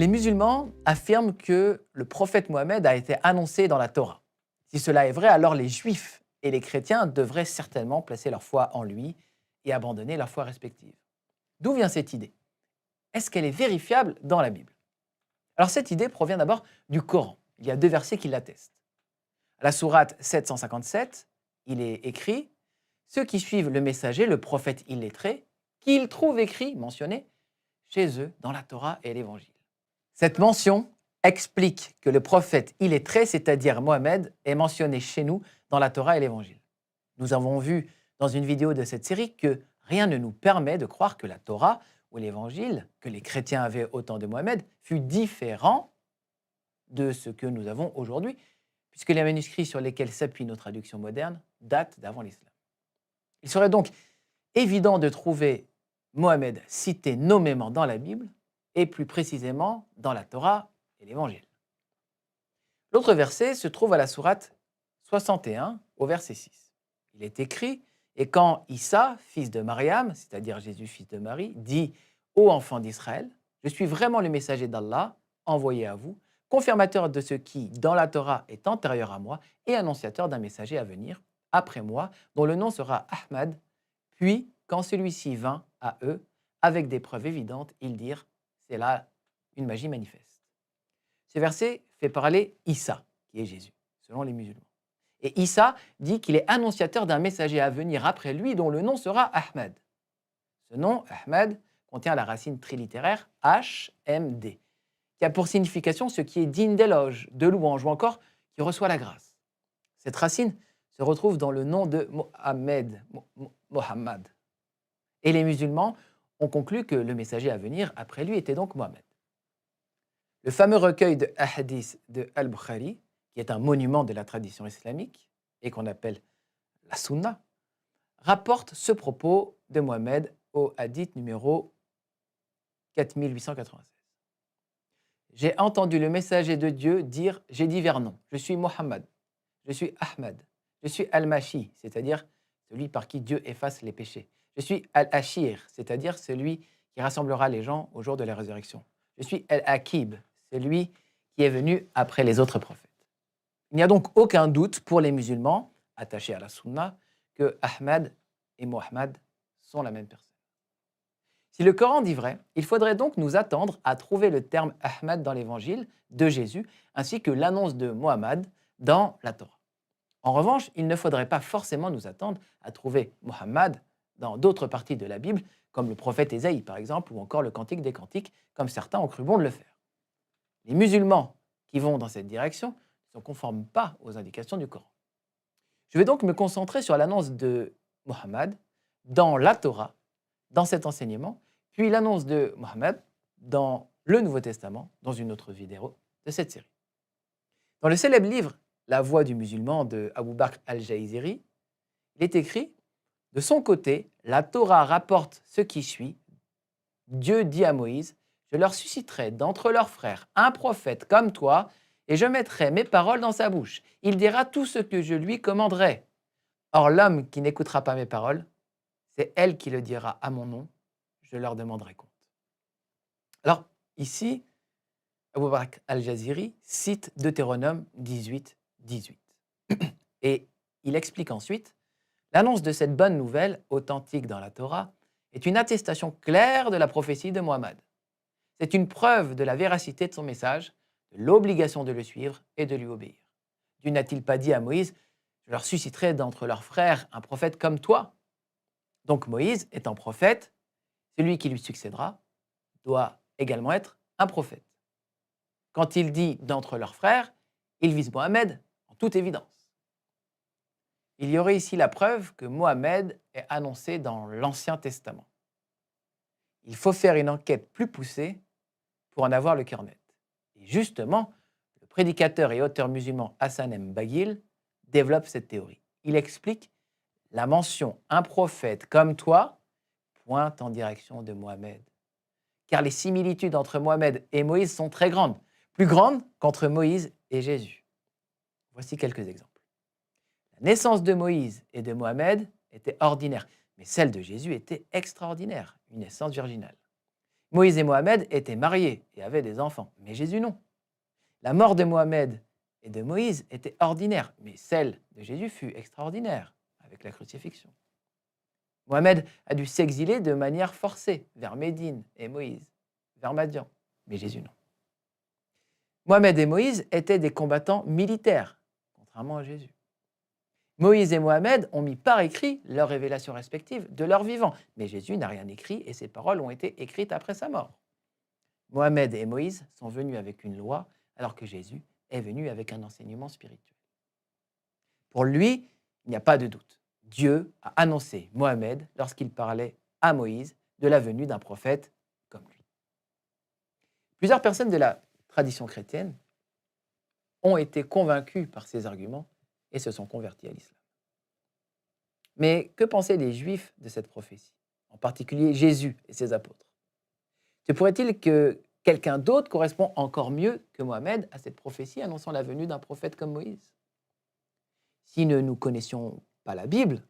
Les musulmans affirment que le prophète Mohammed a été annoncé dans la Torah. Si cela est vrai, alors les juifs et les chrétiens devraient certainement placer leur foi en lui et abandonner leur foi respective. D'où vient cette idée? Est-ce qu'elle est vérifiable dans la Bible? Alors cette idée provient d'abord du Coran. Il y a deux versets qui l'attestent. À la sourate 757, il est écrit: ceux qui suivent le messager, le prophète illettré, qu'ils trouvent écrit, mentionné, chez eux dans la Torah et l'Évangile. Cette mention explique que le prophète illettré, c'est-à-dire Mohammed, est mentionné chez nous dans la Torah et l'Évangile. Nous avons vu dans une vidéo de cette série que rien ne nous permet de croire que la Torah ou l'Évangile, que les chrétiens avaient au temps de Mohammed, fut différent de ce que nous avons aujourd'hui, puisque les manuscrits sur lesquels s'appuie nos traductions modernes datent d'avant l'islam. Il serait donc évident de trouver Mohammed cité nommément dans la Bible, et plus précisément dans la Torah et l'Évangile. L'autre verset se trouve à la sourate 61, au verset 6. Il est écrit: et quand Issa, fils de Mariam, c'est-à-dire Jésus, fils de Marie, dit: ô enfants d'Israël, je suis vraiment le messager d'Allah, envoyé à vous, confirmateur de ce qui, dans la Torah, est antérieur à moi, et annonciateur d'un messager à venir, après moi, dont le nom sera Ahmad. Puis, quand celui-ci vint à eux, avec des preuves évidentes, ils dirent: c'est là une magie manifeste. Ce verset fait parler Issa, qui est Jésus, selon les musulmans. Et Issa dit qu'il est annonciateur d'un messager à venir après lui, dont le nom sera Ahmad. Ce nom, Ahmad, contient la racine trilittéraire HMD, qui a pour signification ce qui est digne d'éloge, de louange, ou encore qui reçoit la grâce. Cette racine se retrouve dans le nom de Mohammed. Et les musulmans ont conclu que le messager à venir après lui était donc Mohammed. Le fameux recueil de hadiths de Al-Bukhari, qui est un monument de la tradition islamique et qu'on appelle la Sunna, rapporte ce propos de Mohammed au hadith numéro 4896. J'ai entendu le messager de Dieu dire: j'ai divers noms. Je suis Mohammed, je suis Ahmad, je suis Al-Mashi, c'est-à-dire celui par qui Dieu efface les péchés. Je suis Al-Ashir, c'est-à-dire celui qui rassemblera les gens au jour de la résurrection. Je suis Al-Akib, celui qui est venu après les autres prophètes. Il n'y a donc aucun doute pour les musulmans, attachés à la Sunna, que Ahmad et Mohammed sont la même personne. Si le Coran dit vrai, il faudrait donc nous attendre à trouver le terme Ahmad dans l'évangile de Jésus, ainsi que l'annonce de Mohammed dans la Torah. En revanche, il ne faudrait pas forcément nous attendre à trouver Mohammed dans d'autres parties de la Bible, comme le prophète Ésaïe par exemple, ou encore le Cantique des Cantiques, comme certains ont cru bon de le faire. Les musulmans qui vont dans cette direction ne se conforment pas aux indications du Coran. Je vais donc me concentrer sur l'annonce de Mohammed dans la Torah, dans cet enseignement, puis l'annonce de Mohammed dans le Nouveau Testament, dans une autre vidéo de cette série. Dans le célèbre livre La Voix du musulman de Abu Bakr al-Jaïziri, il est écrit: de son côté, la Torah rapporte ce qui suit. Dieu dit à Moïse: je leur susciterai d'entre leurs frères un prophète comme toi, et je mettrai mes paroles dans sa bouche. Il dira tout ce que je lui commanderai. Or, l'homme qui n'écoutera pas mes paroles, c'est elle qui le dira à mon nom, je leur demanderai compte. Alors, ici, Abu Bakr al-Jaziri cite Deutéronome 18, 18. Et il explique ensuite: l'annonce de cette bonne nouvelle, authentique dans la Torah, est une attestation claire de la prophétie de Mohammed. C'est une preuve de la véracité de son message, de l'obligation de le suivre et de lui obéir. Dieu n'a-t-il pas dit à Moïse: je leur susciterai d'entre leurs frères un prophète comme toi? Donc Moïse étant prophète, celui qui lui succédera doit également être un prophète. Quand il dit d'entre leurs frères, il vise Mohammed en toute évidence. Il y aurait ici la preuve que Mohammed est annoncé dans l'Ancien Testament. Il faut faire une enquête plus poussée pour en avoir le cœur net. Et justement, le prédicateur et auteur musulman Hassan M. Baghil développe cette théorie. Il explique: la mention « un prophète comme toi » pointe en direction de Mohammed. Car les similitudes entre Mohammed et Moïse sont très grandes, plus grandes qu'entre Moïse et Jésus. Voici quelques exemples. La naissance de Moïse et de Mohammed était ordinaire, mais celle de Jésus était extraordinaire, une naissance virginale. Moïse et Mohamed étaient mariés et avaient des enfants, mais Jésus non. La mort de Mohamed et de Moïse était ordinaire, mais celle de Jésus fut extraordinaire avec la crucifixion. Mohamed a dû s'exiler de manière forcée vers Médine et Moïse vers Madian, mais Jésus non. Mohamed et Moïse étaient des combattants militaires, contrairement à Jésus. Moïse et Mohamed ont mis par écrit leurs révélations respectives de leur vivant, mais Jésus n'a rien écrit et ses paroles ont été écrites après sa mort. Mohamed et Moïse sont venus avec une loi, alors que Jésus est venu avec un enseignement spirituel. Pour lui, il n'y a pas de doute. Dieu a annoncé Mohamed lorsqu'il parlait à Moïse de la venue d'un prophète comme lui. Plusieurs personnes de la tradition chrétienne ont été convaincus par ces arguments et se sont convertis à l'islam. Mais que pensaient les Juifs de cette prophétie, en particulier Jésus et ses apôtres? Se pourrait-il que quelqu'un d'autre correspond encore mieux que Mohamed à cette prophétie annonçant la venue d'un prophète comme Moïse? Si nous connaissions pas la Bible,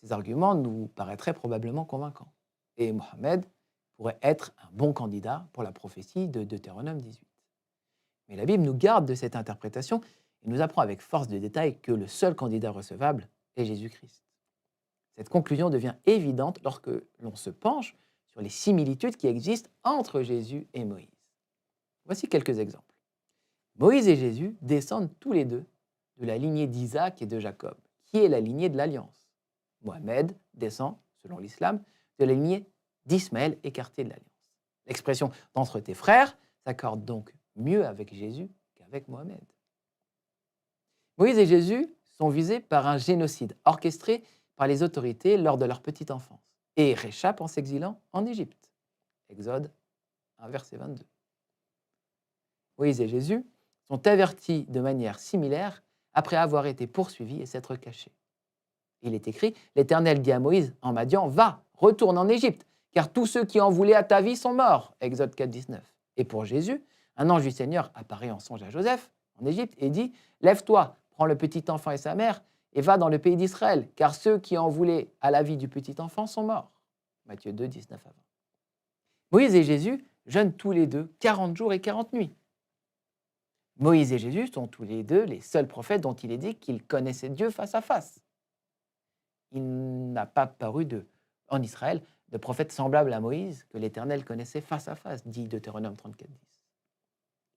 ces arguments nous paraîtraient probablement convaincants. Et Mohamed pourrait être un bon candidat pour la prophétie de Deutéronome 18. Mais la Bible nous garde de cette interprétation et nous apprend avec force de détail que le seul candidat recevable est Jésus-Christ. Cette conclusion devient évidente lorsque l'on se penche sur les similitudes qui existent entre Jésus et Moïse. Voici quelques exemples. Moïse et Jésus descendent tous les deux de la lignée d'Isaac et de Jacob, qui est la lignée de l'Alliance. Mohamed descend, selon l'islam, de la lignée d'Ismaël, écarté de l'Alliance. L'expression « d'entre tes frères » s'accorde donc mieux avec Jésus qu'avec Mohamed. Moïse et Jésus sont visés par un génocide orchestré par les autorités lors de leur petite enfance et réchappent en s'exilant en Égypte. Exode 1, verset 22. Moïse et Jésus sont avertis de manière similaire après avoir été poursuivis et s'être cachés. Il est écrit, l'Éternel dit à Moïse en Madian, va, retourne en Égypte, car tous ceux qui en voulaient à ta vie sont morts. Exode 4, 19. Et pour Jésus, un ange du Seigneur apparaît en songe à Joseph, en Égypte, et dit, lève-toi, prends le petit enfant et sa mère, et va dans le pays d'Israël, car ceux qui en voulaient à la vie du petit enfant sont morts. Matthieu 2, 19 à 20. Moïse et Jésus jeûnent tous les deux 40 jours et 40 nuits. Moïse et Jésus sont tous les deux les seuls prophètes dont il est dit qu'ils connaissaient Dieu face à face. Il n'a pas paru en Israël de prophète semblable à Moïse que l'Éternel connaissait face à face, dit Deutéronome 34, 10.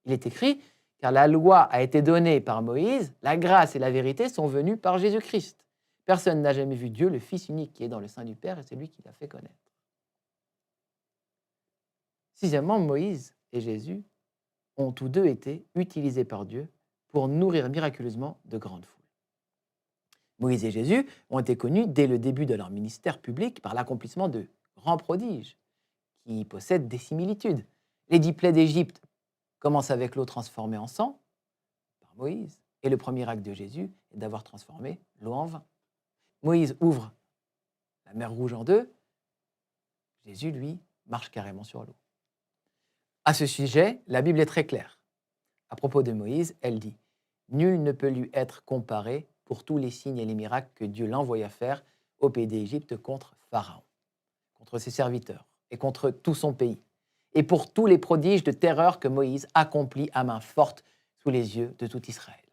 Il est écrit, car la loi a été donnée par Moïse, la grâce et la vérité sont venues par Jésus-Christ. Personne n'a jamais vu Dieu, le Fils unique qui est dans le sein du Père, et c'est lui qui l'a fait connaître. Sixièmement, Moïse et Jésus ont tous deux été utilisés par Dieu pour nourrir miraculeusement de grandes foules. Moïse et Jésus ont été connus dès le début de leur ministère public par l'accomplissement de grands prodiges qui possèdent des similitudes. Les 10 plaies d'Égypte commencent avec l'eau transformée en sang par Moïse, et le premier acte de Jésus est d'avoir transformé l'eau en vin. Moïse ouvre la mer Rouge en deux, Jésus, lui, marche carrément sur l'eau. À ce sujet, la Bible est très claire. À propos de Moïse, elle dit « Nul ne peut lui être comparé pour tous les signes et les miracles que Dieu l'envoya faire au pays d'Égypte contre Pharaon, contre ses serviteurs et contre tout son pays, et pour tous les prodiges de terreur que Moïse accomplit à main forte sous les yeux de tout Israël. »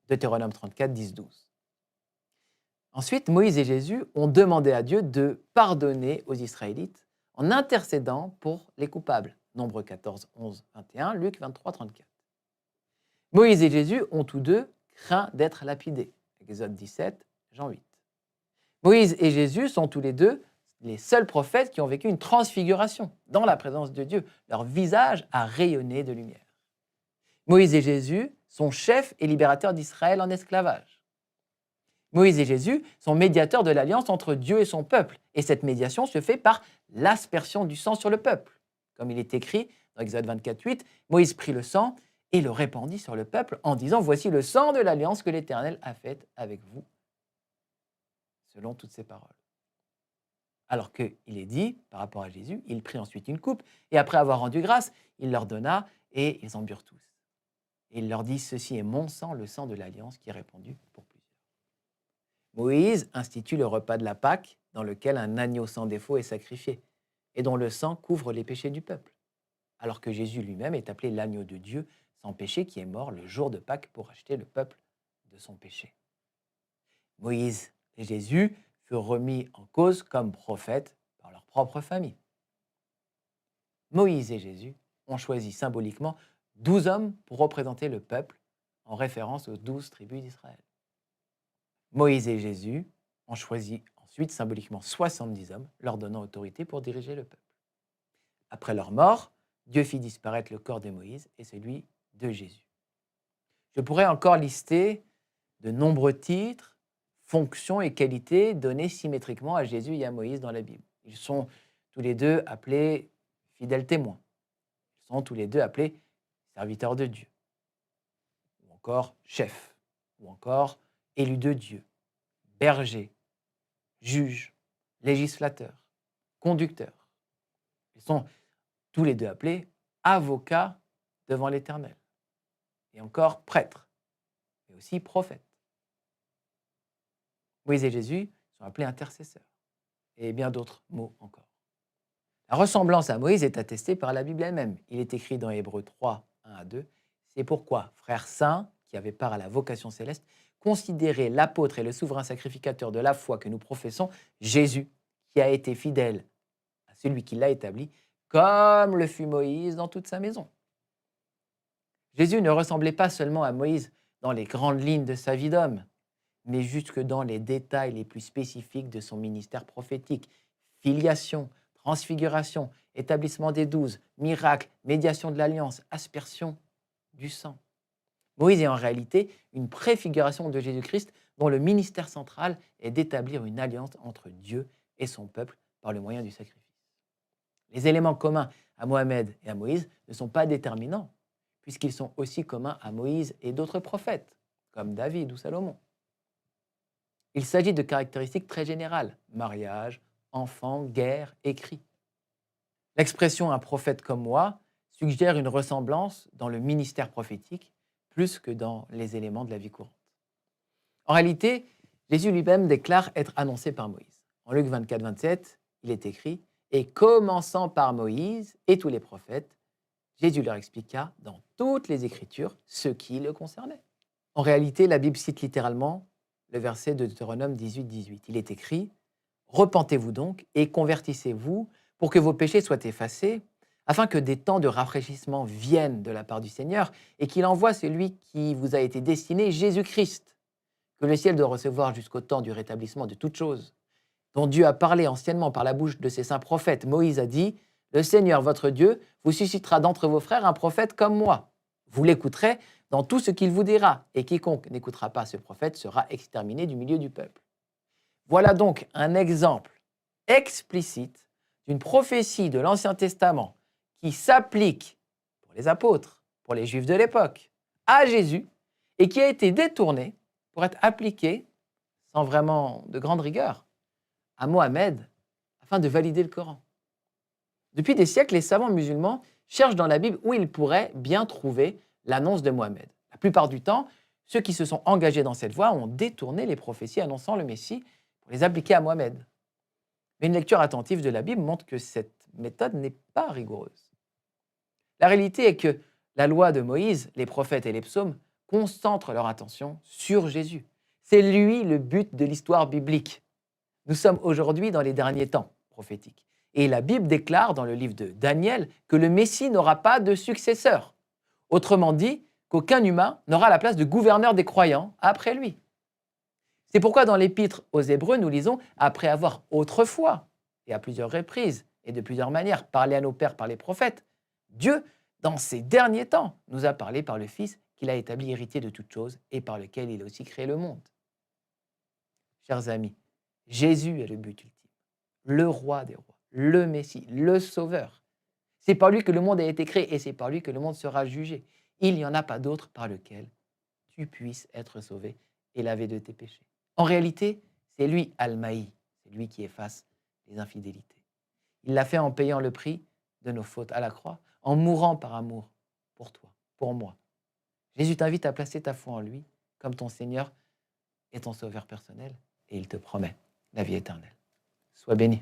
Deutéronome 34, 10, 12. Ensuite, Moïse et Jésus ont demandé à Dieu de pardonner aux Israélites en intercédant pour les coupables. Nombre 14, 11, 21, Luc 23, 34. Moïse et Jésus ont tous deux craint d'être lapidés. Exode 17, Jean 8. Moïse et Jésus sont tous les deux les seuls prophètes qui ont vécu une transfiguration dans la présence de Dieu. Leur visage a rayonné de lumière. Moïse et Jésus sont chefs et libérateurs d'Israël en esclavage. Moïse et Jésus sont médiateurs de l'alliance entre Dieu et son peuple. Et cette médiation se fait par l'aspersion du sang sur le peuple. Comme il est écrit dans Exode 24, 8, Moïse prit le sang et le répandit sur le peuple en disant « Voici le sang de l'alliance que l'Éternel a faite avec vous. » Selon toutes ces paroles. Alors qu'il est dit, par rapport à Jésus, il prit ensuite une coupe et après avoir rendu grâce, il leur donna et ils en burent tous. Et il leur dit « Ceci est mon sang, le sang de l'alliance qui est répandu pour plusieurs. » Moïse institue le repas de la Pâque dans lequel un agneau sans défaut est sacrifié. et dont le sang couvre les péchés du peuple, alors que Jésus lui-même est appelé l'agneau de Dieu sans péché qui est mort le jour de Pâques pour racheter le peuple de son péché. Moïse et Jésus furent remis en cause comme prophètes par leur propre famille. Moïse et Jésus ont choisi symboliquement 12 hommes pour représenter le peuple en référence aux 12 tribus d'Israël. Moïse et Jésus ont choisi ensuite symboliquement 70 hommes, leur donnant autorité pour diriger le peuple. Après leur mort, Dieu fit disparaître le corps de Moïse et celui de Jésus. Je pourrais encore lister de nombreux titres, fonctions et qualités données symétriquement à Jésus et à Moïse dans la Bible. Ils sont tous les deux appelés fidèles témoins. Ils sont tous les deux appelés serviteurs de Dieu, ou encore chefs, ou encore élus de Dieu, bergers, juges, législateurs, conducteurs. Ils sont tous les deux appelés avocats devant l'Éternel, et encore prêtres, mais aussi prophètes. Moïse et Jésus sont appelés intercesseurs, et bien d'autres mots encore. La ressemblance à Moïse est attestée par la Bible elle-même. Il est écrit dans Hébreux 3, 1 à 2. C'est pourquoi, frères saints, qui avaient part à la vocation céleste, considérez l'apôtre et le souverain sacrificateur de la foi que nous professons, Jésus, qui a été fidèle à celui qui l'a établi, comme le fut Moïse dans toute sa maison. Jésus ne ressemblait pas seulement à Moïse dans les grandes lignes de sa vie d'homme, mais jusque dans les détails les plus spécifiques de son ministère prophétique, filiation, transfiguration, établissement des 12, miracles, médiation de l'alliance, aspersion du sang. Moïse est en réalité une préfiguration de Jésus-Christ dont le ministère central est d'établir une alliance entre Dieu et son peuple par le moyen du sacrifice. Les éléments communs à Mohamed et à Moïse ne sont pas déterminants, puisqu'ils sont aussi communs à Moïse et d'autres prophètes, comme David ou Salomon. Il s'agit de caractéristiques très générales, mariage, enfants, guerre, écrit. L'expression « un prophète comme moi » suggère une ressemblance dans le ministère prophétique plus que dans les éléments de la vie courante. En réalité, Jésus lui-même déclare être annoncé par Moïse. En Luc 24, 27, il est écrit « Et commençant par Moïse et tous les prophètes, Jésus leur expliqua dans toutes les Écritures ce qui le concernait. » En réalité, la Bible cite littéralement le verset de Deutéronome 18, 18. Il est écrit « Repentez-vous donc et convertissez-vous pour que vos péchés soient effacés, afin que des temps de rafraîchissement viennent de la part du Seigneur et qu'il envoie celui qui vous a été destiné, Jésus-Christ, que le ciel doit recevoir jusqu'au temps du rétablissement de toutes choses, dont Dieu a parlé anciennement par la bouche de ses saints prophètes. Moïse a dit « Le Seigneur, votre Dieu, vous suscitera d'entre vos frères un prophète comme moi. Vous l'écouterez dans tout ce qu'il vous dira, et quiconque n'écoutera pas ce prophète sera exterminé du milieu du peuple. » Voilà donc un exemple explicite d'une prophétie de l'Ancien Testament qui s'applique pour les apôtres, pour les Juifs de l'époque, à Jésus, et qui a été détournée pour être appliquée, sans vraiment de grande rigueur, à Mohammed, afin de valider le Coran. Depuis des siècles, les savants musulmans cherchent dans la Bible où ils pourraient bien trouver l'annonce de Mohammed. La plupart du temps, ceux qui se sont engagés dans cette voie ont détourné les prophéties annonçant le Messie pour les appliquer à Mohammed. Mais une lecture attentive de la Bible montre que cette méthode n'est pas rigoureuse. La réalité est que la loi de Moïse, les prophètes et les psaumes concentrent leur attention sur Jésus. C'est lui le but de l'histoire biblique. Nous sommes aujourd'hui dans les derniers temps prophétiques. Et la Bible déclare dans le livre de Daniel que le Messie n'aura pas de successeur. Autrement dit, qu'aucun humain n'aura la place de gouverneur des croyants après lui. C'est pourquoi dans l'Épître aux Hébreux, nous lisons « Après avoir autrefois, et à plusieurs reprises, et de plusieurs manières, parlé à nos pères par les prophètes, Dieu, dans ces derniers temps, nous a parlé par le Fils qu'il a établi héritier de toutes choses et par lequel il a aussi créé le monde. » Chers amis, Jésus est le but ultime, le roi des rois, le Messie, le Sauveur. C'est par lui que le monde a été créé et c'est par lui que le monde sera jugé. Il n'y en a pas d'autre par lequel tu puisses être sauvé et lavé de tes péchés. En réalité, c'est lui Al-Maï, c'est lui qui efface les infidélités. Il l'a fait en payant le prix de nos fautes à la croix, en mourant par amour pour toi, pour moi. Jésus t'invite à placer ta foi en lui comme ton Seigneur et ton Sauveur personnel et il te promet la vie éternelle. Sois béni.